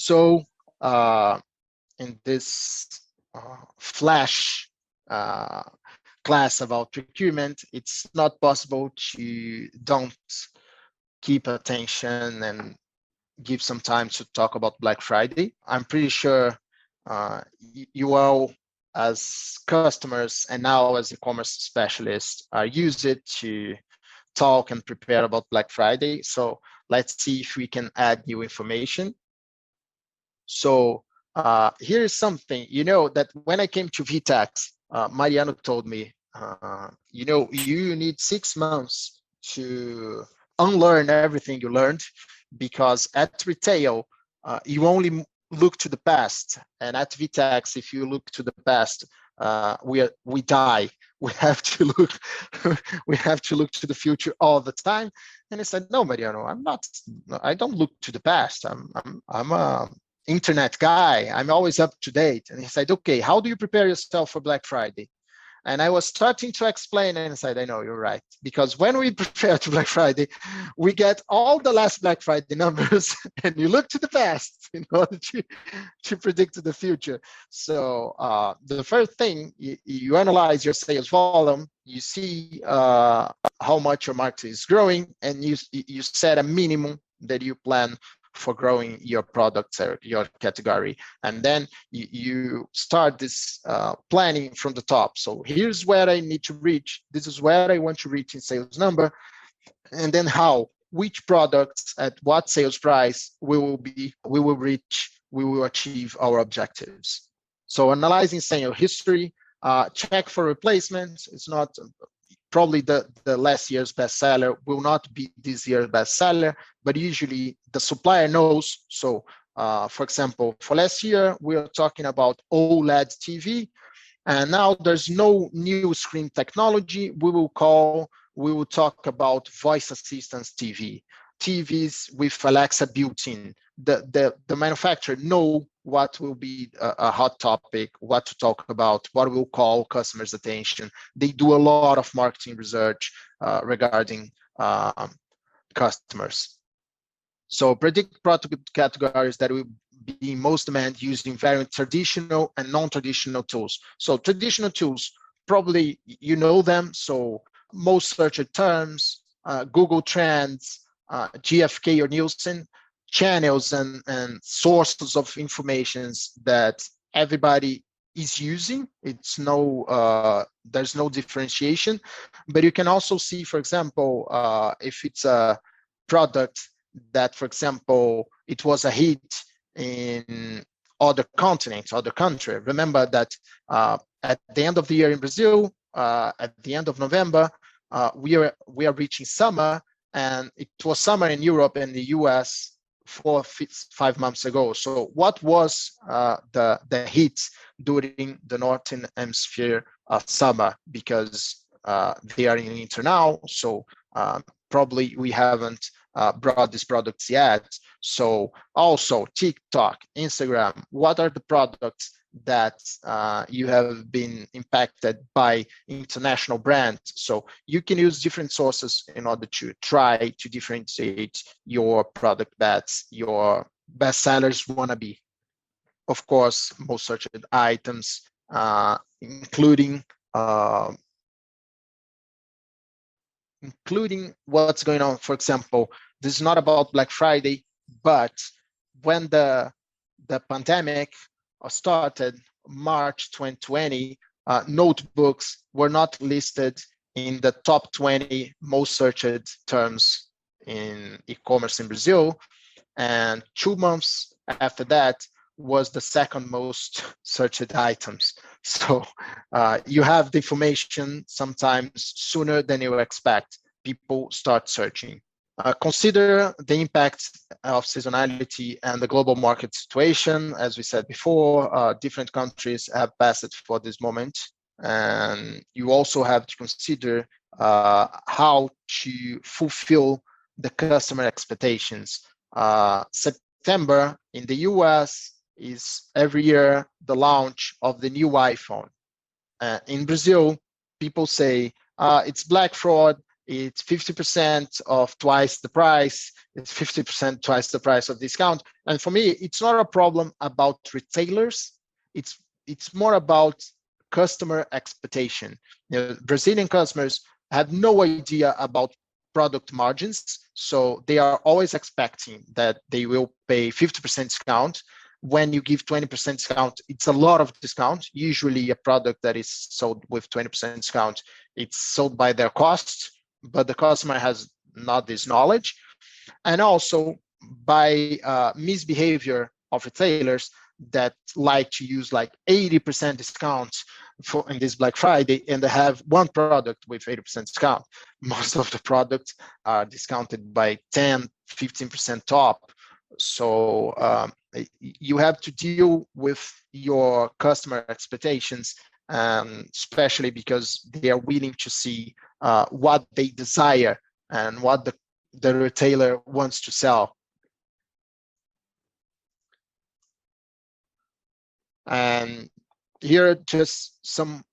So in this flash class about procurement, it's not possible to don't keep attention and give some time to talk about Black Friday. I'm pretty sure you all, as customers and now as e-commerce specialists, are used it to talk and prepare about Black Friday. So let's see if we can add new information. So here's something, that when I came to VTEX, Mariano told me, you need 6 months to unlearn everything you learned, because at retail, you only look to the past. And at VTEX, if you look to the past, we die. We have to look we have to look to the future all the time. And I said, no, Mariano, I don't look to the past. I'm a internet guy. I'm always up to date. And he said, okay, how do you prepare yourself for Black Friday? And I was starting to explain, and I said, I know, you're right. Because when we prepare to Black Friday, we get all the last Black Friday numbers, and you look to the past in order to predict the future. So the first thing, you analyze your sales volume, you see how much your market is growing, and you set a minimum that you plan for growing your product or your category. And then you start this planning from the top. So here's where I need to reach. This is where I want to reach in sales number. And then which products at what sales price we will achieve our objectives. So analyzing sales history, check for replacements. It's not probably the last year's bestseller will not be this year's bestseller, but usually the supplier knows. So for example, for last year, we were talking about OLED TV, and now there's no new screen technology. We will talk about voice assistance TVs with Alexa built in. The manufacturer know what will be a hot topic, what to talk about, what will call customers' attention. They do a lot of marketing research regarding customers. So predict product categories that will be in most demand using very traditional and non-traditional tools. So traditional tools, probably you know them. So most searched terms, Google Trends, GfK or Nielsen, channels and sources of information that everybody is using. It's there's no differentiation, but you can also see, for example, if it's a product that, for example, it was a hit in other continents, other country. Remember that at the end of the year in Brazil, at the end of November, we are reaching summer, and it was summer in Europe and the US 5 months ago. So what was the hit during the Northern Hemisphere summer? Because they are in winter now, so probably we haven't brought these products yet. So also TikTok, Instagram, what are the products that you have been impacted by international brands? So you can use different sources in order to try to differentiate your product bets, your bestsellers wannabe. Of course, most searched items, including what's going on. For example, this is not about Black Friday, but when the pandemic started, March 2020, notebooks were not listed in the top 20 most searched terms in e-commerce in Brazil. And 2 months after that was the second most searched items. So you have the information sometimes sooner than you expect. People start searching. Consider the impact of seasonality and the global market situation. As we said before, different countries have passed for this moment. And you also have to consider how to fulfill the customer expectations. September in the US is every year the launch of the new iPhone. In Brazil, people say it's Black Fraud, it's 50% of twice the price, it's 50% twice the price of discount. And for me, it's not a problem about retailers, it's more about customer expectation. Brazilian customers have no idea about product margins, so they are always expecting that they will pay 50% discount. When you give 20% discount, it's a lot of discount. Usually a product that is sold with 20% discount, it's sold by their cost, but the customer has not this knowledge. And also by misbehavior of retailers that like to use like 80% discounts for in this Black Friday, and they have one product with 80% discount. Most of the products are discounted by 10, 15% top. So you have to deal with your customer expectations, especially because they are willing to see what they desire and what the retailer wants to sell. And here are just some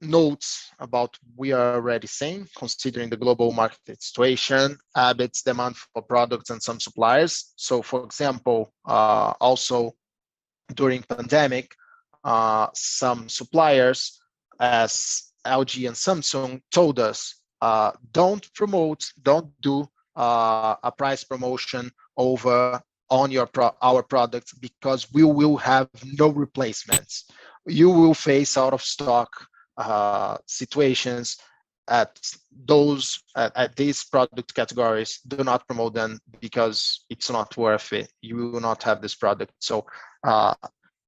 notes about we are already saying, considering the global market situation, habits, demand for products, and some suppliers. So for example, also during pandemic, some suppliers as LG and Samsung told us, don't do a price promotion over on our products, because we will have no replacements. You will face out of stock situations at these product categories. Do not promote them because it's not worth it. You will not have this product. So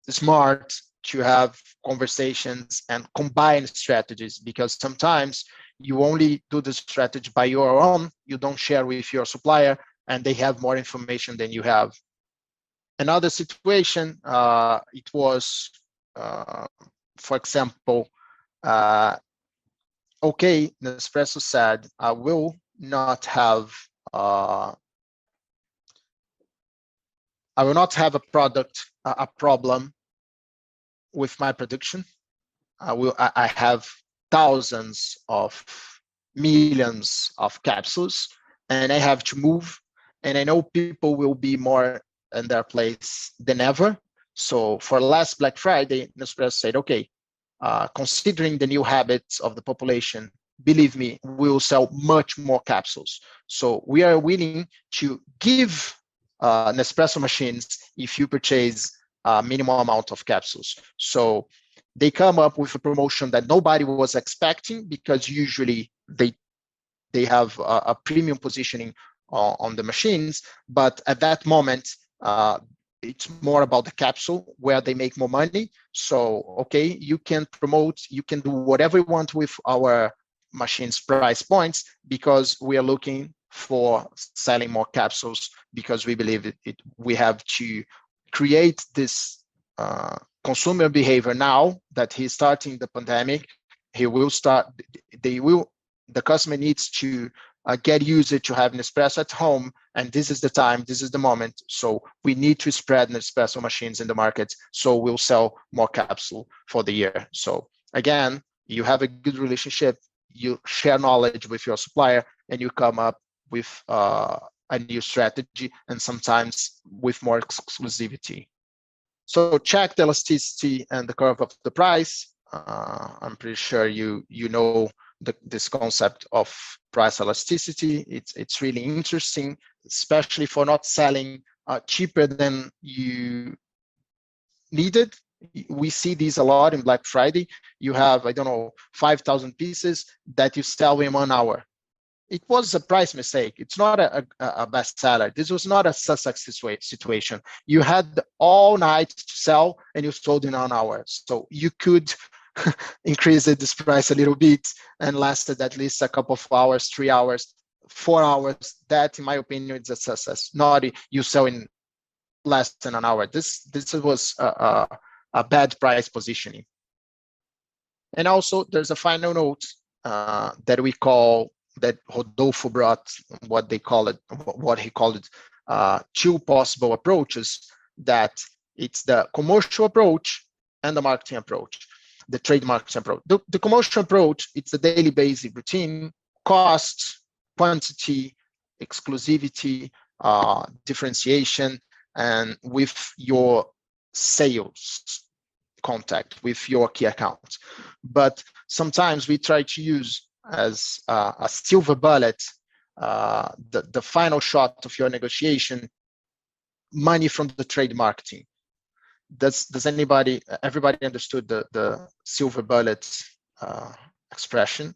smart to have conversations and combine strategies, because sometimes you only do the strategy by your own, you don't share with your supplier, and they have more information than you have. Another situation, it was, for example, okay, Nespresso said, I will not have a problem with my production. I have thousands of millions of capsules, and I have to move, and I know people will be more in their place than ever. So for last Black Friday, Nespresso said, okay, considering the new habits of the population, believe me, we will sell much more capsules. So we are willing to give Nespresso machines if you purchase a minimal amount of capsules. So they come up with a promotion that nobody was expecting, because usually they have a premium positioning on the machines, but at that moment, it's more about the capsule where they make more money. So, okay, you can promote, you can do whatever you want with our machines price points, because we are looking for selling more capsules, because we believe we have to create this consumer behavior now that he's starting the pandemic. The customer needs to get used to having Nespresso at home, and this is the time, this is the moment. So we need to spread Nespresso machines in the market, so we'll sell more capsule for the year. So again, you have a good relationship, you share knowledge with your supplier, and you come up with a new strategy, and sometimes with more exclusivity. So check the elasticity and the curve of the price. I'm pretty sure you know this concept of price elasticity. It's really interesting, especially for not selling cheaper than you needed. We see these a lot in Black Friday. You have, I don't know, 5,000 pieces that you sell in 1 hour. It was a price mistake. It's not a bestseller. This was not a success situation. You had all night to sell, and you sold in 1 hour. So you could increase this price a little bit and lasted at least a couple of hours, 3 hours, 4 hours. That, in my opinion, is a success. Not you sell in less than an hour. This was a bad price positioning. And also, there's a final note that we call, that Rodolfo brought, what he called two possible approaches, that it's the commercial approach and the marketing approach, the trade marketing approach. The commercial approach, it's a daily basic routine. cost, quantity, exclusivity, differentiation, and with your sales contact, with your key accounts. But sometimes we try to use as a silver bullet, the final shot of your negotiation, money from the trade marketing. Does everybody understood the silver bullet expression?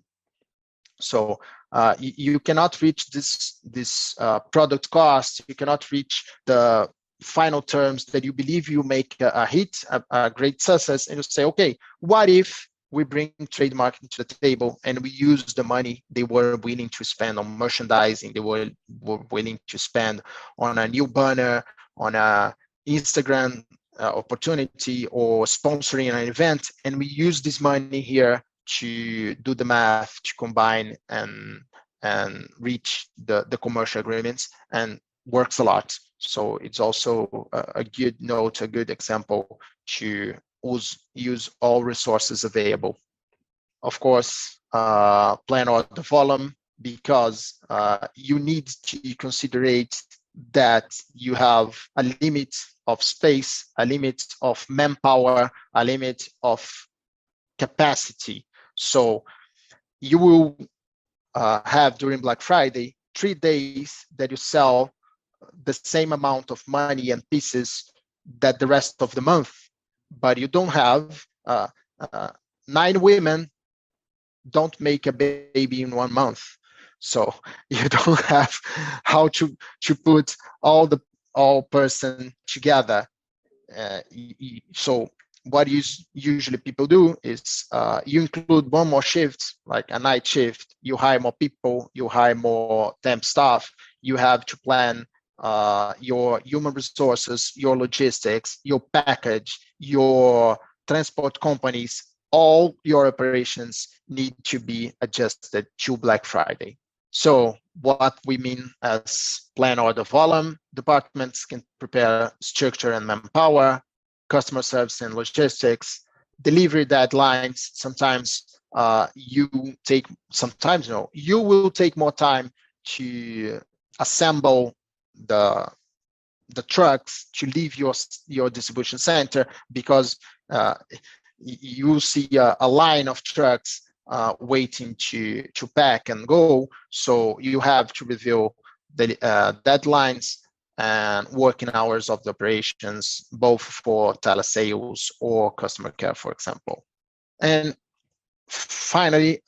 So you cannot reach this product cost. You cannot reach the final terms that you believe you make a hit, a great success, and you say, okay, what if we bring trade marketing to the table and we use the money they were willing to spend on merchandising, they were willing to spend on a new banner, on a Instagram opportunity, or sponsoring an event, and we use this money here to do the math, to combine and reach the commercial agreements, and works a lot. So it's also a good note, a good example to use all resources available. Of course, plan order volume, because you need to consider that you have a limit of space, a limit of manpower, a limit of capacity. So you will have during Black Friday 3 days that you sell the same amount of money and pieces that the rest of the month, but you don't have 9 women don't make a baby in 1 month. So you don't have how to put all person together. So what usually people do is you include one more shift, like a night shift. You hire more people, you hire more temp staff. You have to plan your human resources, your logistics, your package, your transport companies. All your operations need to be adjusted to Black Friday. So what we mean as plan order volume, departments can prepare structure and manpower, customer service and logistics, delivery deadlines. Sometimes you will take more time to assemble the trucks to leave your distribution center, because you see a line of trucks waiting to pack and go. So you have to review the deadlines and working hours of the operations, both for telesales or customer care, for example. And finally,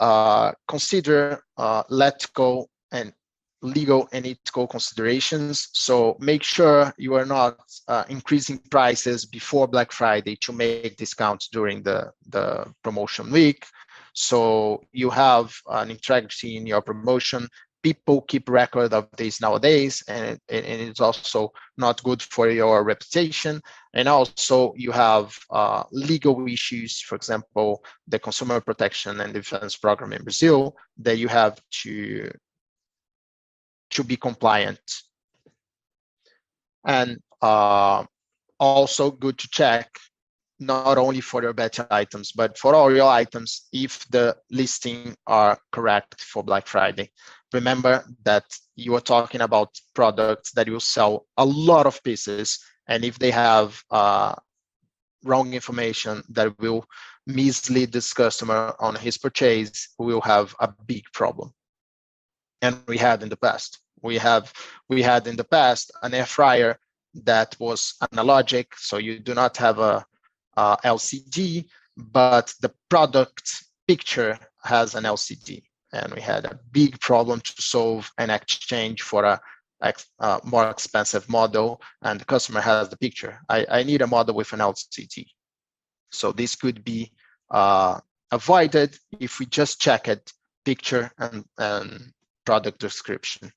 consider ethical and legal and ethical considerations. So make sure you are not increasing prices before Black Friday to make discounts during the promotion week. So you have an integrity in your promotion. People keep record of this nowadays, and it's also not good for your reputation. And also you have legal issues, for example, the Consumer Protection and Defense Program in Brazil, that you have to be compliant. And also good to check, not only for your better items, but for all your items, if the listing are correct for Black Friday. Remember that you are talking about products that will sell a lot of pieces, and if they have wrong information that will mislead this customer on his purchase, we will have a big problem. And we had in the past. We had in the past an air fryer that was analogic, so you do not have a LCD, but the product picture has an LCD, and we had a big problem to solve and exchange for a more expensive model, and the customer has the picture. I need a model with an LCD. So this could be avoided if we just check it, picture and product description.